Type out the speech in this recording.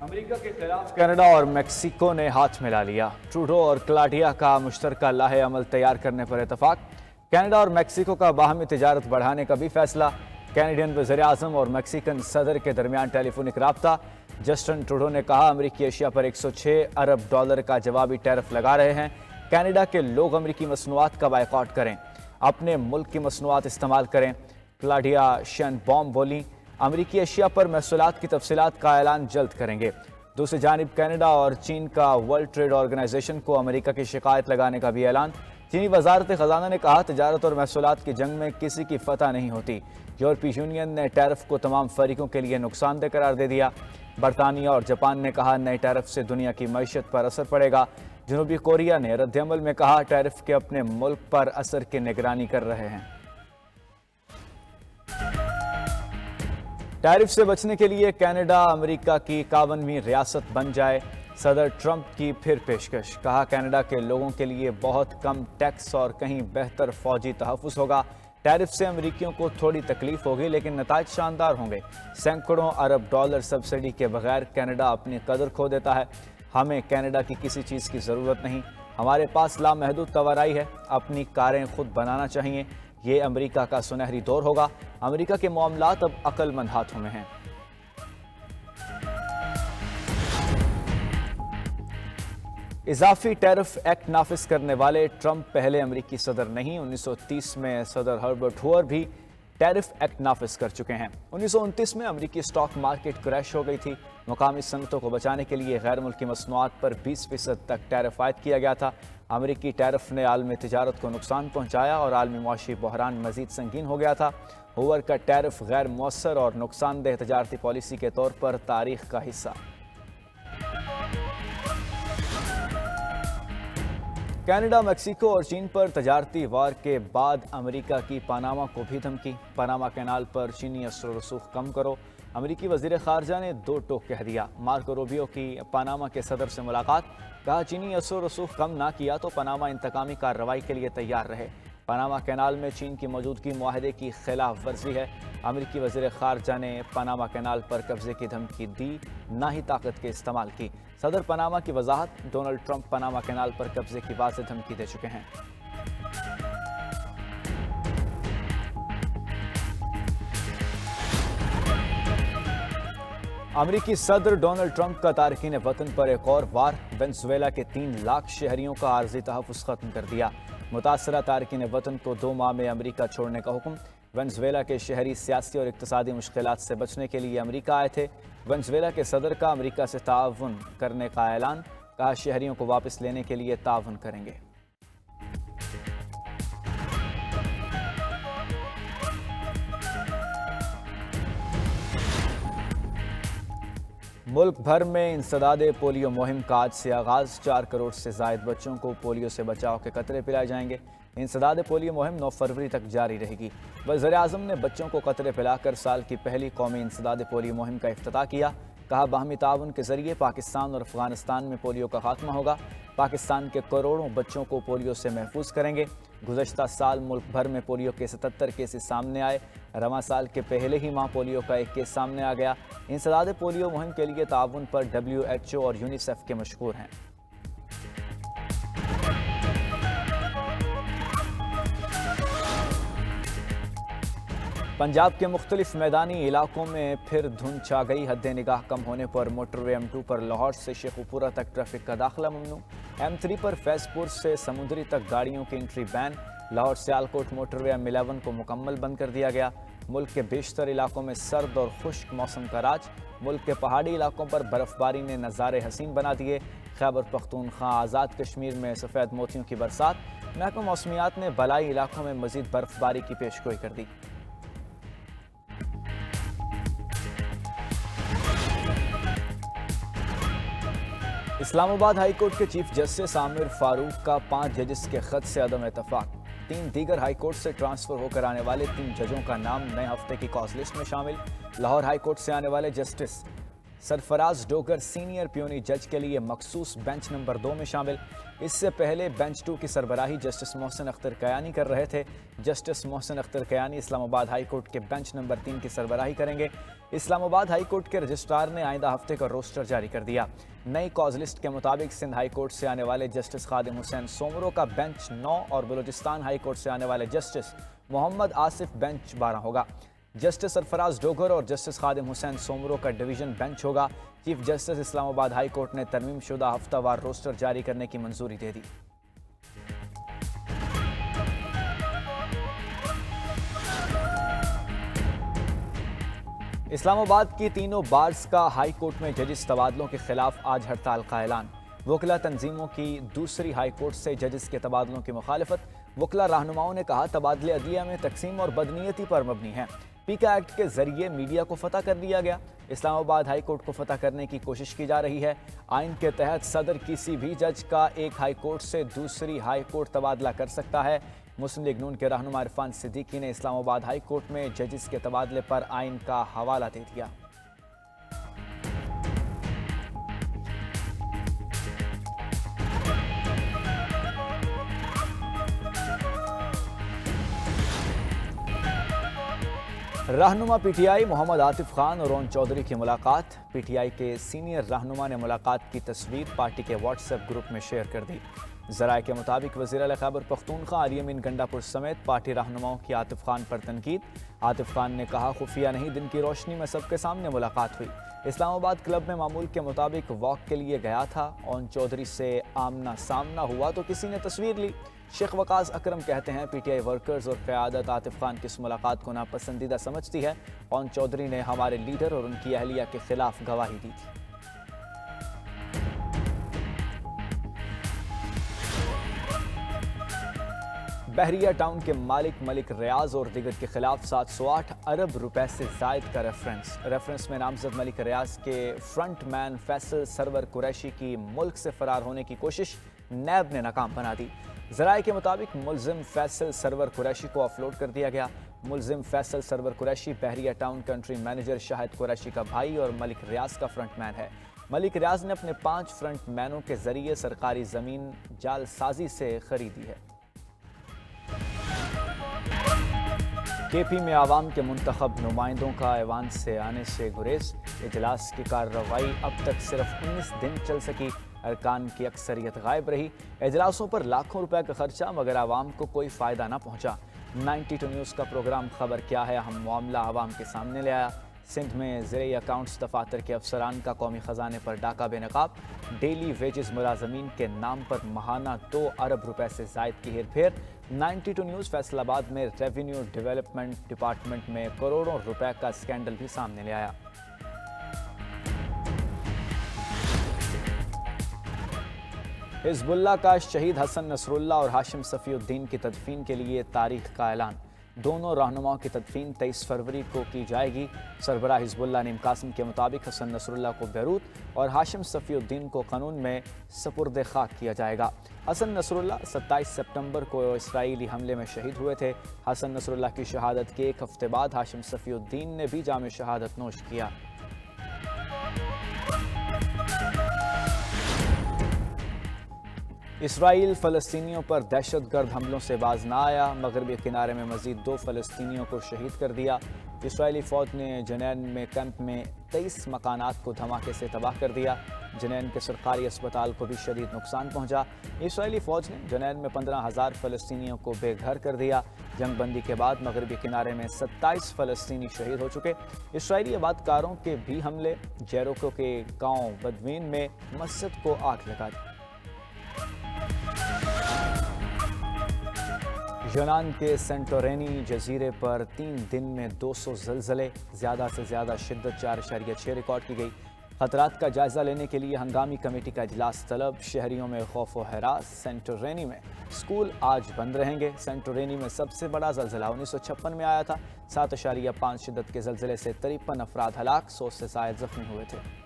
امریکہ کے خلاف کینیڈا اور میکسیکو نے ہاتھ ملا لیا۔ ٹروڈو اور کلاڈیا کا مشترکہ لاہے عمل تیار کرنے پر اتفاق۔ کینیڈا اور میکسیکو کا باہمی تجارت بڑھانے کا بھی فیصلہ۔ کینیڈین وزیر اعظم اور میکسیکن صدر کے درمیان ٹیلی فونک رابطہ۔ جسٹن ٹروڈو نے کہا امریکی اشیاء پر 106 ارب ڈالر کا جوابی ٹیرف لگا رہے ہیں۔ کینیڈا کے لوگ امریکی مصنوعات کا بائیکاٹ کریں، اپنے ملک کی مصنوعات استعمال کریں۔ کلاڈیا شین بوم بولیں امریکی اشیاء پر محصولات کی تفصیلات کا اعلان جلد کریں گے۔ دوسری جانب کینیڈا اور چین کا ورلڈ ٹریڈ آرگنائزیشن کو امریکہ کی شکایت لگانے کا بھی اعلان۔ چینی وزارت خزانہ نے کہا تجارت اور محصولات کی جنگ میں کسی کی فتح نہیں ہوتی۔ یورپی یونین نے ٹیرف کو تمام فریقوں کے لیے نقصان دہ قرار دے دیا۔ برطانیہ اور جاپان نے کہا نئے ٹیرف سے دنیا کی معیشت پر اثر پڑے گا۔ جنوبی کوریا نے رد عمل میں کہا ٹیرف کے اپنے ملک پر اثر کی نگرانی کر رہے ہیں۔ ٹیرف سے بچنے کے لیے کینیڈا امریکہ کی 51ویں ریاست بن جائے، صدر ٹرمپ کی پھر پیشکش۔ کہا کینیڈا کے لوگوں کے لیے بہت کم ٹیکس اور کہیں بہتر فوجی تحفظ ہوگا۔ ٹیرف سے امریکیوں کو تھوڑی تکلیف ہوگی لیکن نتائج شاندار ہوں گے۔ سینکڑوں ارب ڈالر سبسڈی کے بغیر کینیڈا اپنی قدر کھو دیتا ہے۔ ہمیں کینیڈا کی کسی چیز کی ضرورت نہیں، ہمارے پاس لامحدود توانائی ہے، اپنی کاریں خود بنانا چاہیے۔ یہ امریکہ کا سنہری دور ہوگا۔ امریکہ کے معاملات اب عقل مند ہاتھوں میں ہیں۔ اضافی ٹیرف ایکٹ نافذ کرنے والے ٹرمپ پہلے امریکی صدر نہیں۔ 1930 میں صدر ہربرٹ ہوور بھی ٹیرف ایکٹ نافذ کر چکے ہیں۔ 1929 میں امریکی سٹاک مارکیٹ کریش ہو گئی تھی۔ مقامی صنعتوں کو بچانے کے لیے غیر ملکی مصنوعات پر 20% تک ٹیرف عائد کیا گیا تھا۔ امریکی ٹیرف نے عالمی تجارت کو نقصان پہنچایا اور عالمی معاشی بحران مزید سنگین ہو گیا تھا۔ ہوور کا ٹیرف غیر مؤثر اور نقصان دہ تجارتی پالیسی کے طور پر تاریخ کا حصہ۔ کینیڈا، میکسیکو اور چین پر تجارتی وار کے بعد امریکہ کی پاناما کو بھی دھمکی۔ پاناما کینال پر چینی اثر و رسوخ کم کرو۔ امریکی وزیر خارجہ نے دو ٹوک کہہ دیا۔ مارکو روبیو کی پاناما کے صدر سے ملاقات۔ کہا چینی اثر و رسوخ کم نہ کیا تو پاناما انتقامی کارروائی کے لیے تیار رہے۔ پاناما کینال میں چین کی موجودگی معاہدے کی خلاف ورزی ہے۔ امریکی وزیر خارجہ نے پاناما کینال پر قبضے کی دھمکی دی، نہ ہی طاقت کے استعمال کی۔ صدر پاناما کی وضاحت، ڈونلڈ ٹرمپ پاناما کینال پر قبضے کی واضح دھمکی دے چکے ہیں۔ امریکی صدر ڈونلڈ ٹرمپ کا تارکین وطن پر ایک اور وار۔ وینزویلا کے 3 لاکھ شہریوں کا عارضی تحفظ ختم کر دیا۔ متاثرہ تارکین وطن کو 2 ماہ میں امریکہ چھوڑنے کا حکم۔ وینزویلا کے شہری سیاسی اور اقتصادی مشکلات سے بچنے کے لیے امریکہ آئے تھے۔ وینزویلا کے صدر کا امریکہ سے تعاون کرنے کا اعلان۔ کہا شہریوں کو واپس لینے کے لیے تعاون کریں گے۔ ملک بھر میں انسداد پولیو مہم کا آج سے آغاز۔ 4 کروڑ سے زائد بچوں کو پولیو سے بچاؤ کے قطرے پلائے جائیں گے۔ انسداد پولیو مہم 9 فروری تک جاری رہے گی۔ وزیر اعظم نے بچوں کو قطرے پلا کر سال کی پہلی قومی انسداد پولیو مہم کا افتتاح کیا۔ کہا باہمی تعاون کے ذریعے پاکستان اور افغانستان میں پولیو کا خاتمہ ہوگا۔ پاکستان کے کروڑوں بچوں کو پولیو سے محفوظ کریں گے۔ گزشتہ سال ملک بھر میں پولیو کے 77 کیسز سامنے آئے۔ رواں سال کے پہلے ہی ماہ پولیو کا 1 کیس سامنے آ گیا۔ انسداد پولیو مہم کے لیے تعاون پر WHO اور یونیسیف کے مشکور ہیں۔ پنجاب کے مختلف میدانی علاقوں میں پھر دھند چھا گئی۔ حد نگاہ کم ہونے پر موٹر وے M2 پر لاہور سے شیخوپورہ تک ٹریفک کا داخلہ ممنوع۔ M3 پر فیض پور سے سمندری تک گاڑیوں کی انٹری بین۔ لاہور سیالکوٹ موٹر وے M11 کو مکمل بند کر دیا گیا۔ ملک کے بیشتر علاقوں میں سرد اور خشک موسم کا راج۔ ملک کے پہاڑی علاقوں پر برف باری نے نظارے حسین بنا دیے۔ خیبر پختونخوا آزاد کشمیر میں سفید موتیوں کی برسات۔ محکمہ موسمیات نے بالائی علاقوں میں مزید برف باری کی پیشگوئی کر دی۔ اسلام آباد ہائی کورٹ کے چیف جسٹس عامر فاروق کا 5 ججز کے خط سے عدم اتفاق۔ 3 دیگر ہائی کورٹ سے ٹرانسفر ہو کر آنے والے 3 ججوں کا نام نئے ہفتے کی کاز لسٹ میں شامل۔ لاہور ہائی کورٹ سے آنے والے justice Sarfaraz Dogar senior puny जज के लिए मखसूस बेंच नंबर 2 में शामिल। इससे पहले बेंच 2 की सरबराही जस्टिस मोहसिन अख्तर कयानी कर रहे थे। Justice Mohsin Akhtar Kayani Islamabad high court के बेंच नंबर 3 की सरबराही करेंगे। इस्लामाबाद हाई कोर्ट के रजिस्ट्रार ने आइंदा हफ्ते का रोस्टर जारी कर दिया। नई कॉज लिस्ट के मुताबिक सिंध हाई कोर्ट से आने वाले जस्टिस खादिम हुसैन सोमरो का बेंच 9 और बलूचिस्तान हाई कोर्ट से आने वाले जस्टिस मोहम्मद आसिफ बेंच 12 होगा। जस्टिस सरफराज डोगर और जस्टिस खादिम हुसैन सोमरो का डिवीजन बेंच होगा। Chief justice Islamabad high court ने तरमीम शुदा हफ्तावार रोस्टर जारी करने की मंजूरी दे दी। इस्लामाबाद की तीनों बार्स का हाई कोर्ट में जजिस तबादलों के खिलाफ आज हड़ताल का ऐलान। वकला तंजीमों की दूसरी हाई कोर्ट से जजिस के तबादलों की मुखालफत। वकला रहनुमाओं ने कहा तबादले अदलिया में तकसीम और बदनीयती पर मबनी है। पीका एक्ट के जरिए मीडिया को फतह कर दिया गया। इस्लामाबाद हाई कोर्ट को फतह करने की कोशिश की जा रही है। आइन के तहत सदर किसी भी जज का एक हाई कोर्ट से दूसरी हाई कोर्ट तबादला कर सकता है। मुस्लिम लीग नून के रहनुमा इरफान सिद्दीकी ने इस्लामाबाद हाई कोर्ट में जजिस के तबादले पर आइन का हवाला दे दिया। रहनुमा पीटीआई मोहम्मद आतिफ खान और ओन चौधरी की मुलाकात। पीटीआई के सीनियर रहनुमा ने मुलाकात की तस्वीर पार्टी के व्हाट्सएप ग्रुप में शेयर कर दी। ज़राए के मुताबिक वज़ीर आला खैबर पख्तूनख्वा अली अमीन गंडापुर समेत पार्टी रहनुमाओं की आतिफ खान पर तनकीद। आतिफ खान ने कहा खुफिया नहीं, दिन की रोशनी में सबके सामने मुलाकात हुई। इस्लामाबाद क्लब में मामूल के मुताबिक वॉक के लिए गया था। ओन चौधरी से आमना सामना हुआ तो किसी ने तस्वीर ली। शेख वकास अकरम कहते हैं पीटीआई वर्कर्स और क़यादत आतिफ खान की इस मुलाकात को नापसंदीदा समझती है। ओन चौधरी ने हमारे लीडर और उनकी अहलिया के खिलाफ गवाही दी थी। बहरिया टाउन के मालिक मलिक रियाज और दिगर के खिलाफ 708 अरब रुपए से जायद का रेफरेंस में नामजद मलिक रियाज के फ्रंट मैन फैसल सरवर कुरैशी की मुल्क से फरार होने की कोशिश नैब ने नाकाम बना दी। ज़राए के मुताबिक मुलजिम फैसल सरवर कुरैशी को ऑफलोड कर दिया गया। मुलजिम Faisal Sarwar Qureshi Bahria town country manager Shahid Qureshi का भाई और मलिक रियाज का फ्रंट मैन है। मलिक रियाज ने अपने 5 फ्रंट मैनों के जरिए सरकारी ज़मीन जालसाजी से खरीदी है। केपी में आवाम के मुंतखब नुमाइंदों का ऐवान से आने से गुरेज। इजलास की कार्रवाई अब तक सिर्फ 19 दिन चल सकी। अरकान की अक्सरियत गायब रही। इजलासों पर लाखों रुपए का खर्चा मगर आवाम को कोई फ़ायदा ना पहुंचा। 92 न्यूज़ का प्रोग्राम खबर क्या है अहम मामला आवाम के सामने ले आया। सिंध में ज़रिए अकाउंट्स दफातर के अफसरान का कौमी ख़जाने पर डाका बेनकाब। डेली वेजेस मुलाजमीन के नाम पर माहाना 2 अरब रुपए से जायद की हेरफेर। 92 न्यूज़ फैसलाबाद में रेवेन्यू डेवलपमेंट डिपार्टमेंट में करोड़ों रुपए का स्कैंडल भी सामने ले आया। हिज़्बुल्लाह का शहीद हसन नसरुल्लाह और हाशिम सफ़ीउद्दीन की तदफीन के लिए तारीख का ऐलान। दोनों रहनुमाओं की तदफीन 23 फरवरी को की जाएगी। सरबराह हिज़्बुल्लाह नीम कासिम के मुताबिक हसन नसरुल्लाह को बैरूत और हाशिम सफ़ीउद्दीन को क़ानून में सपुर्द खाक किया जाएगा। हसन नसरुल्लाह 27 सितंबर को इसराइली हमले में शहीद हुए थे। हसन नसरुल्लाह की शहादत के एक हफ्ते बाद हाशिम सफ़ीउद्दीन ने भी जाम शहादत नोश किया। इसराइल फ़लस्तीनियों पर दहशतगर्द हमलों से बाज ना आया। मगरबी किनारे में मज़ीद 2 फ़लस्तीनियों को शहीद कर दिया। इसराइली फ़ौज ने जनैन में कैंप में 23 मकानात को धमाके से तबाह कर दिया। जनैन के सरकारी अस्पताल को भी शदीद नुकसान पहुंचा। इसराइली फ़ौज ने जनैन में 15,000 फ़लस्तीनियों को बेघर कर दिया। जंगबंदी के बाद मगरबी किनारे में 27 फ़लस्तीनी शहीद हो चुके। इसराइली आबादकारों के भी हमले। जेरोको के गाँव बदवीन में मस्जिद को आग लगा दी। यूनान के सेंटोरेनी जजीरे पर 3 दिन में 200 ज़लज़ले, ज़्यादा से ज़्यादा शिद्दत 4.6 रिकॉर्ड की गई। खतरात का जायज़ा लेने के लिए हंगामी कमेटी का इजलास तलब। शहरियों में खौफ व हरास। सेंटोरेनी में स्कूल आज बंद रहेंगे। सेंटोरेनी में सबसे बड़ा ज़लज़ला 1956 में आया था। 7.5 शिद्दत के ज़लज़ले से 53 अफराद हलाक, 100 से ज़ायद ज़ख्मी हुए थे।